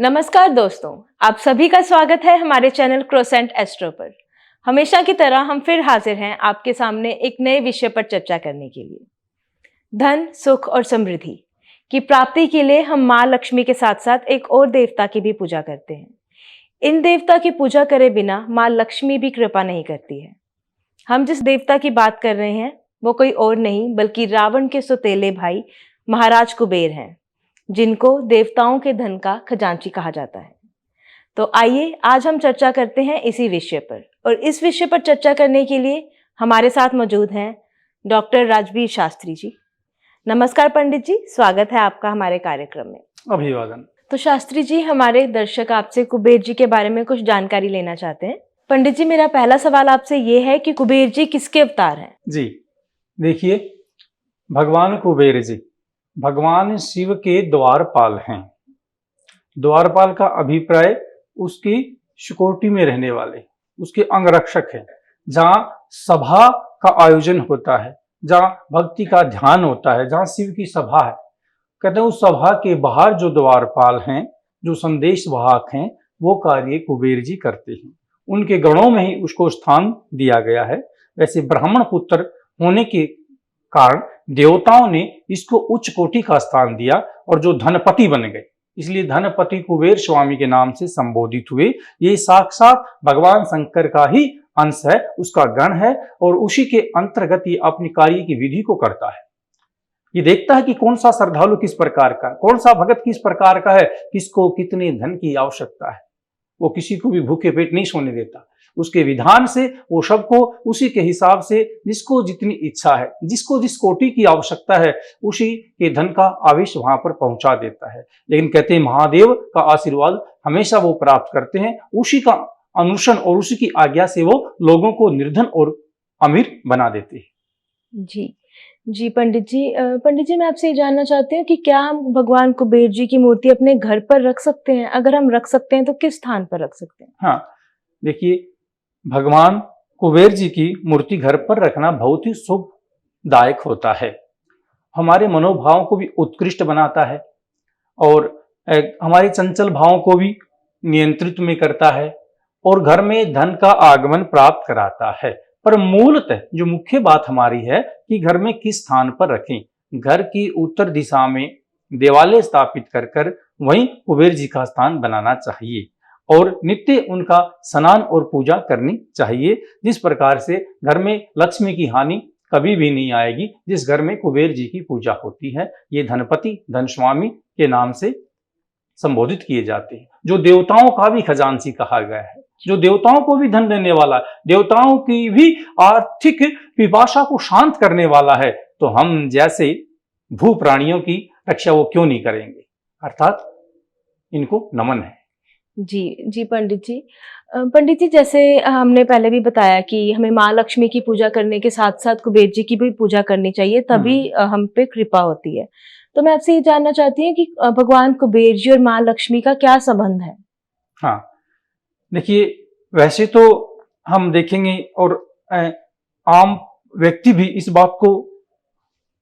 नमस्कार दोस्तों, आप सभी का स्वागत है हमारे चैनल क्रोसेंट एस्ट्रो पर। हमेशा की तरह हम फिर हाजिर हैं आपके सामने एक नए विषय पर चर्चा करने के लिए। धन, सुख और समृद्धि की प्राप्ति के लिए हम माँ लक्ष्मी के साथ साथ एक और देवता की भी पूजा करते हैं। इन देवता की पूजा करे बिना माँ लक्ष्मी भी कृपा नहीं करती है। हम जिस देवता की बात कर रहे हैं वो कोई और नहीं बल्कि रावण के सौतेले भाई महाराज कुबेर हैं, जिनको देवताओं के धन का खजांची कहा जाता है। तो आइए आज हम चर्चा करते हैं इसी विषय पर, और इस विषय पर चर्चा करने के लिए हमारे साथ मौजूद हैं डॉक्टर राजवीर शास्त्री जी। नमस्कार पंडित जी, स्वागत है आपका हमारे कार्यक्रम में। अभिवादन। तो शास्त्री जी, हमारे दर्शक आपसे कुबेर जी के बारे में कुछ जानकारी लेना चाहते हैं। पंडित जी, मेरा पहला सवाल आपसे ये है कि कुबेर जी किसके अवतार हैं? जी देखिए, भगवान कुबेर जी भगवान शिव के द्वारपाल हैं। द्वारपाल का अभिप्राय उसकी सिक्योरिटी में रहने वाले, उसके अंगरक्षक हैं। जहाँ सभा का आयोजन होता है, जहाँ भक्ति का ध्यान होता है, जहाँ शिव की सभा है, कहते हैं उस सभा के बाहर जो द्वारपाल हैं, जो संदेश वाहक हैं, वो कार्य कुबेर जी करते हैं। उनके गणों में ही उसको स्थान दिया गया है। वैसे ब्राह्मण पुत्र होने के कारण देवताओं ने इसको उच्च कोटि का स्थान दिया और जो धनपति बन गए, इसलिए धनपति कुबेर स्वामी के नाम से संबोधित हुए। ये साक्षात भगवान शंकर का ही अंश है, उसका गण है, और उसी के अंतर्गत ये अपनी कार्य की विधि को करता है। ये देखता है कि कौन सा श्रद्धालु किस प्रकार का, कौन सा भगत किस प्रकार का है, किसको कितने धन की आवश्यकता है। वो किसी को भी भूखे पेट नहीं सोने देता। उसके विधान से वो सबको उसी के हिसाब से, जिसको जितनी इच्छा है, जिसको जिस कोटि की आवश्यकता है, उसी के धन का आवेश वहां पर पहुंचा देता है। लेकिन कहते हैं महादेव का आशीर्वाद हमेशा वो प्राप्त करते हैं। उसी का अनुसरण और उसी की आज्ञा से वो लोगों को निर्धन और अमीर बना देते हैं। जी पंडित जी, मैं आपसे ये जानना चाहती हूँ कि क्या हम भगवान कुबेर जी की मूर्ति अपने घर पर रख सकते हैं? अगर हम रख सकते हैं तो किस स्थान पर रख सकते हैं? हाँ, देखिए, भगवान कुबेर जी की मूर्ति घर पर रखना बहुत ही शुभदायक होता है। हमारे मनोभावों को भी उत्कृष्ट बनाता है और हमारे चंचल भावों को भी नियंत्रित में करता है और घर में धन का आगमन प्राप्त कराता है। पर मूलतः जो मुख्य बात हमारी है कि घर में किस स्थान पर रखें। घर की उत्तर दिशा में देवालय स्थापित कर वहीं कुबेर जी का स्थान बनाना चाहिए और नित्य उनका स्नान और पूजा करनी चाहिए। जिस प्रकार से घर में लक्ष्मी की हानि कभी भी नहीं आएगी। जिस घर में कुबेर जी की पूजा होती है, ये धनपति, धन स्वामी के नाम से संबोधित किए जाते हैं। जो देवताओं का भी खजांची कहा गया है, जो देवताओं को भी धन देने वाला, देवताओं की भी आर्थिक पिपासा को शांत करने वाला है, तो हम जैसे भू प्राणियों की रक्षा वो क्यों नहीं करेंगे। अर्थात इनको नमन है। जी पंडित जी, जैसे हमने पहले भी बताया कि हमें माँ लक्ष्मी की पूजा करने के साथ साथ कुबेर जी की भी पूजा करनी चाहिए, तभी हम पे कृपा होती है। तो मैं आपसे ये जानना चाहती हूँ कि भगवान कुबेर जी और माँ लक्ष्मी का क्या संबंध है? हाँ, देखिए, वैसे तो हम देखेंगे और आम व्यक्ति भी इस बात को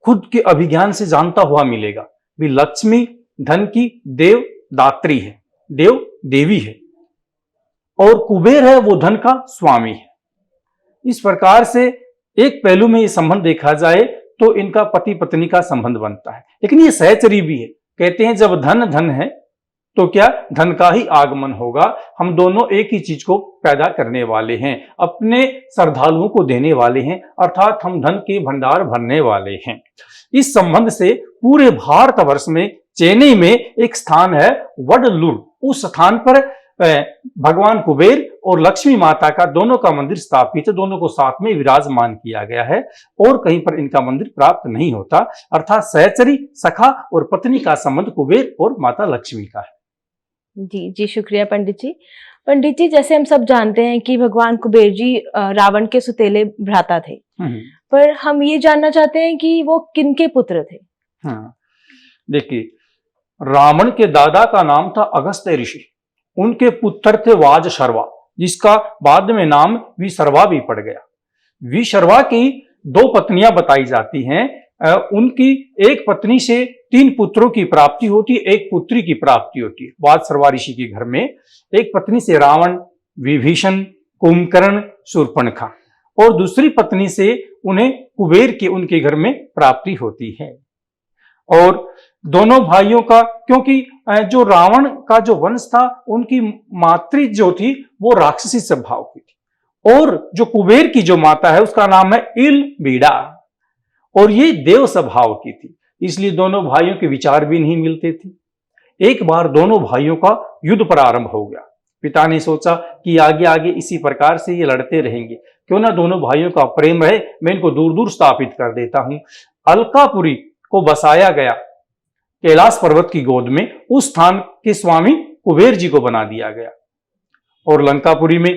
खुद के अभिज्ञान से जानता हुआ मिलेगा भी लक्ष्मी धन की देव दात्री है, देव देवी है, और कुबेर है वो धन का स्वामी है। इस प्रकार से एक पहलू में ये संबंध देखा जाए तो इनका पति पत्नी का संबंध बनता है। लेकिन ये सहचरी भी है। कहते हैं जब धन धन है तो क्या धन का ही आगमन होगा। हम दोनों एक ही चीज को पैदा करने वाले हैं, अपने श्रद्धालुओं को देने वाले हैं, अर्थात हम धन के भंडार भरने वाले हैं। इस संबंध से पूरे भारतवर्ष में चेन्नई में एक स्थान है वडलूर। उस स्थान पर भगवान कुबेर और लक्ष्मी माता का दोनों का मंदिर स्थापित है, दोनों को साथ में विराजमान किया गया है और कहीं पर इनका मंदिर प्राप्त नहीं होता। अर्थात सहचरी, सखा और पत्नी का संबंध कुबेर और माता लक्ष्मी का है। जी शुक्रिया पंडित जी, जैसे हम सब जानते हैं कि भगवान कुबेर जी रावण के सौतेले भ्राता थे, पर हम ये जानना चाहते हैं कि वो किनके पुत्र थे? हाँ, देखिए, रावण के दादा का नाम था अगस्त्य ऋषि। उनके पुत्र थे वाजशर्वा, जिसका बाद में नाम विशर्वा भी पड़ गया। विशर्वा की दो पत्नियां बताई जाती हैं। उनकी एक पत्नी से 3 पुत्रों की प्राप्ति होती है, एक पुत्री की प्राप्ति होती है। वात्सर्वा ऋषि के घर में एक पत्नी से रावण, विभीषण, कुंभकर्ण, शूर्पणखा और दूसरी पत्नी से उन्हें कुबेर के उनके घर में प्राप्ति होती है। और दोनों भाइयों का, क्योंकि जो रावण का जो वंश था उनकी मातृ जो थी वो राक्षसी स्वभाव की थी, और जो कुबेर की जो माता है उसका नाम है इलबीड़ा, और ये देव स्वभाव की थी, इसलिए दोनों भाइयों के विचार भी नहीं मिलते थे। एक बार दोनों भाइयों का युद्ध प्रारंभ हो गया। पिता ने सोचा कि आगे आगे इसी प्रकार से ये लड़ते रहेंगे, क्यों ना दोनों भाइयों का प्रेम रहे, मैं इनको दूर दूर स्थापित कर देता हूं। अलकापुरी को बसाया गया कैलाश पर्वत की गोद में, उस स्थान के स्वामी कुबेर जी को बना दिया गया, और लंकापुरी में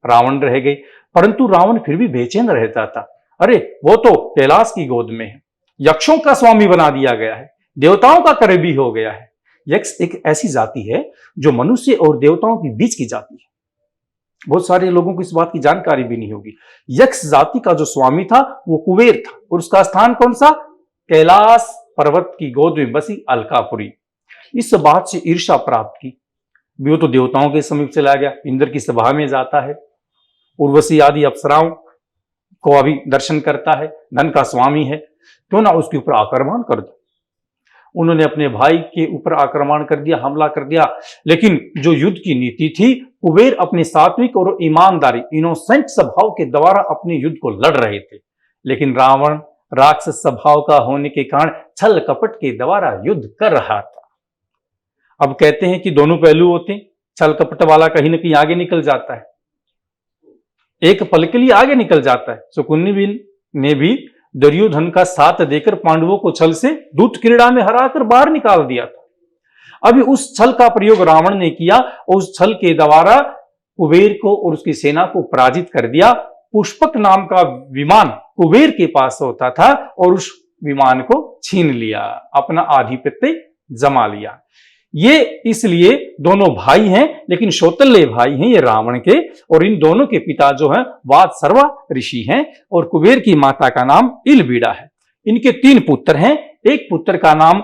रावण रह गए। परंतु रावण फिर भी बेचैन रहता था, अरे वो तो कैलाश की गोद में है, यक्षों का स्वामी बना दिया गया है, देवताओं का करीबी हो गया है। यक्ष एक ऐसी जाति है जो मनुष्य और देवताओं के बीच की जाति है। बहुत सारे लोगों को इस बात की जानकारी भी नहीं होगी। यक्ष जाति का जो स्वामी था वो कुबेर था, और उसका स्थान कौन सा? कैलाश पर्वत की गोद में बसी अलकापुरी। इस बात से ईर्ष्या प्राप्त की, वो तो देवताओं के समीप चला गया, इंद्र की सभा में जाता है, उर्वशी आदि अप्सराओं को अभी दर्शन करता है, धन का स्वामी है, क्यों ना उसके ऊपर आक्रमण कर दो। उन्होंने अपने भाई के ऊपर आक्रमण कर दिया, हमला कर दिया। लेकिन जो युद्ध की नीति थी, कुबेर अपने सात्विक और ईमानदारी, इनोसेंट स्वभाव के द्वारा अपने युद्ध को लड़ रहे थे, लेकिन रावण राक्षस स्वभाव का होने के कारण छल कपट के द्वारा युद्ध कर रहा था। अब कहते हैं कि दोनों पहलू होते हैं, छल कपट वाला कहीं ना कहीं आगे निकल जाता है, एक पल के लिए आगे निकल जाता है। शकुनी ने भी दुर्योधन का साथ देकर पांडवों को छल से दूत क्रीड़ा में हराकर बाहर निकाल दिया था। अभी उस छल का प्रयोग रावण ने किया, और उस छल के द्वारा कुबेर को और उसकी सेना को पराजित कर दिया। पुष्पक नाम का विमान कुबेर के पास होता था, और उस विमान को छीन लिया, अपना आधिपत्य जमा लिया। ये इसलिए दोनों भाई हैं, लेकिन शौतल्य भाई हैं ये रावण के, और इन दोनों के पिता जो हैं वात्सर्वा ऋषि हैं, और कुबेर की माता का नाम इलबीड़ा है। इनके 3 पुत्र हैं, एक पुत्र का नाम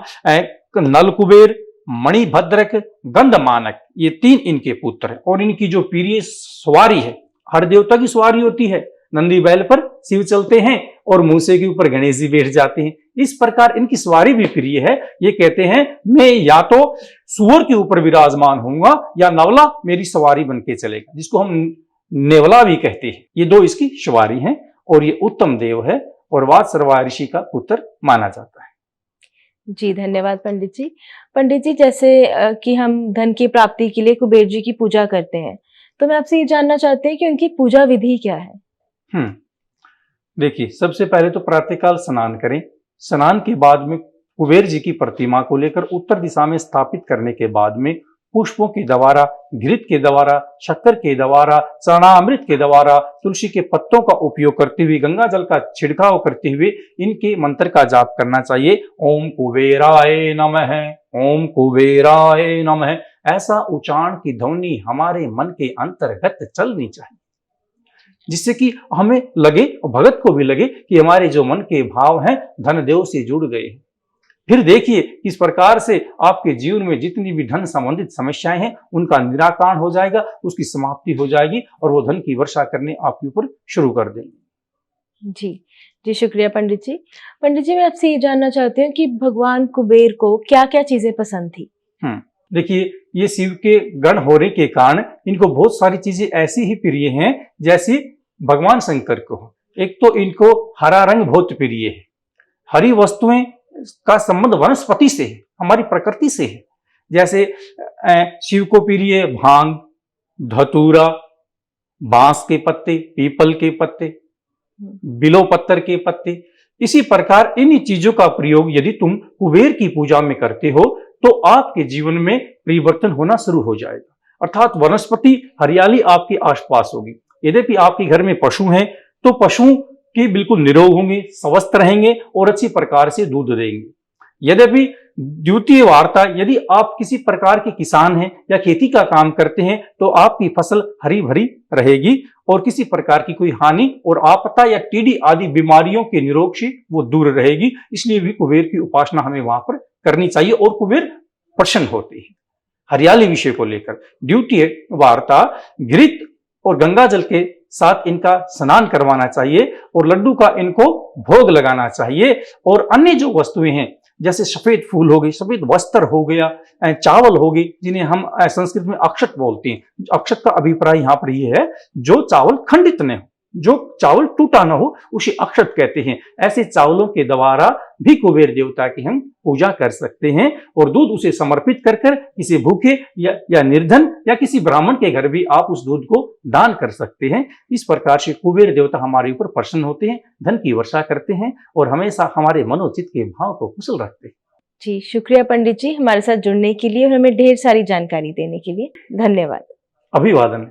नल कुबेर, मणिभद्रक, गंधमानक, ये 3 इनके पुत्र हैं। और इनकी जो प्रिय सवारी है, हर देवता की सवारी होती है, नंदी बैल पर शिव चलते हैं और मूसे के ऊपर गणेश जी बैठ जाते हैं, इस प्रकार इनकी सवारी भी प्रिय है। ये कहते हैं मैं या तो सुअर के ऊपर विराजमान होऊंगा या नवला मेरी सवारी बन के चलेगा, जिसको हम नेवला भी कहते हैं। ये 2 इसकी सवारी हैं, और ये उत्तम देव है और वात्सर्वा ऋषि का पुत्र माना जाता है। जी धन्यवाद पंडित जी। पंडित जी, जैसे कि हम धन की प्राप्ति के लिए कुबेर जी की पूजा करते हैं, तो मैं आपसे ये जानना चाहते हैं कि उनकी पूजा विधि क्या है? देखिए, सबसे पहले तो प्रातःकाल स्नान करें। स्नान के बाद में कुबेर जी की प्रतिमा को लेकर उत्तर दिशा में स्थापित करने के बाद में पुष्पों के द्वारा, घृत के द्वारा, शक्कर के द्वारा, चरणामृत के द्वारा, तुलसी के पत्तों का उपयोग करते हुए, गंगा जल का छिड़काव करते हुए इनके मंत्र का जाप करना चाहिए। ओम कुबेराय नमः, ओम कुबेराय नमः, ऐसा उच्चारण की ध्वनि हमारे मन के अंतर्गत चलनी चाहिए, जिससे कि हमें लगे और भगत को भी लगे कि हमारे जो मन के भाव हैं धन देव से जुड़ गए हैं। फिर देखिए किस प्रकार से आपके जीवन में जितनी भी धन संबंधित समस्याएं हैं उनका निराकरण हो जाएगा, उसकी समाप्ति हो जाएगी, और वो धन की वर्षा करने आपके ऊपर शुरू कर देंगे। जी जी, शुक्रिया पंडित जी। पंडित जी, मैं आपसे ये जानना चाहती हूँ कि भगवान कुबेर को क्या क्या चीजें पसंद थी? देखिए, ये शिव के गण होने के कारण इनको बहुत सारी चीजें ऐसी ही प्रिय हैं जैसी भगवान शंकर को। एक तो इनको हरा रंग बहुत प्रिय है, हरी वस्तुएं का संबंध वनस्पति से है, हमारी प्रकृति से है। जैसे शिव को प्रिय भांग, धतूरा, बांस के पत्ते, पीपल के पत्ते, बिलो पत्तर के पत्ते। इसी प्रकार इन चीजों का प्रयोग यदि तुम कुबेर की पूजा में करते हो तो आपके जीवन में परिवर्तन होना शुरू हो जाएगा, अर्थात वनस्पति हरियाली आपके आसपास होगी। यद्यपि आपके घर में पशु हैं तो पशु के बिल्कुल निरोग होंगे, स्वस्थ रहेंगे और अच्छी प्रकार से दूध देंगे। यद्यपि द्वितीय वार्ता, यदि आप किसी प्रकार के किसान हैं या खेती का काम करते हैं तो आपकी फसल हरी भरी रहेगी और किसी प्रकार की कोई हानि और आपदा या टीडी आदि बीमारियों के निरोग से वो दूर रहेगी। इसलिए भी कुबेर की उपासना हमें वहां पर करनी चाहिए और कुबेर प्रसन्न होते हैं। हरियाली विषय को लेकर द्वितीय वार्ता, घृत और गंगा जल के साथ इनका स्नान करवाना चाहिए और लड्डू का इनको भोग लगाना चाहिए। और अन्य जो वस्तुएं हैं जैसे सफेद फूल हो गई, सफेद वस्त्र हो गया, चावल हो गई, जिन्हें हम संस्कृत में अक्षत बोलते हैं। अक्षत का अभिप्राय यहाँ पर यह है जो चावल खंडित न हो, जो चावल टूटा ना हो, उसे अक्षत कहते हैं। ऐसे चावलों के द्वारा भी कुबेर देवता की हम पूजा कर सकते हैं और दूध उसे समर्पित कर किसी भूखे या निर्धन या किसी ब्राह्मण के घर भी आप उस दूध को दान कर सकते हैं। इस प्रकार से कुबेर देवता हमारे ऊपर प्रसन्न होते हैं, धन की वर्षा करते हैं और हमेशा हमारे मनोचित के भाव को कुशल रखते हैं। जी, शुक्रिया पंडित जी हमारे साथ जुड़ने के लिए और हमें ढेर सारी जानकारी देने के लिए। धन्यवाद। अभिवादन।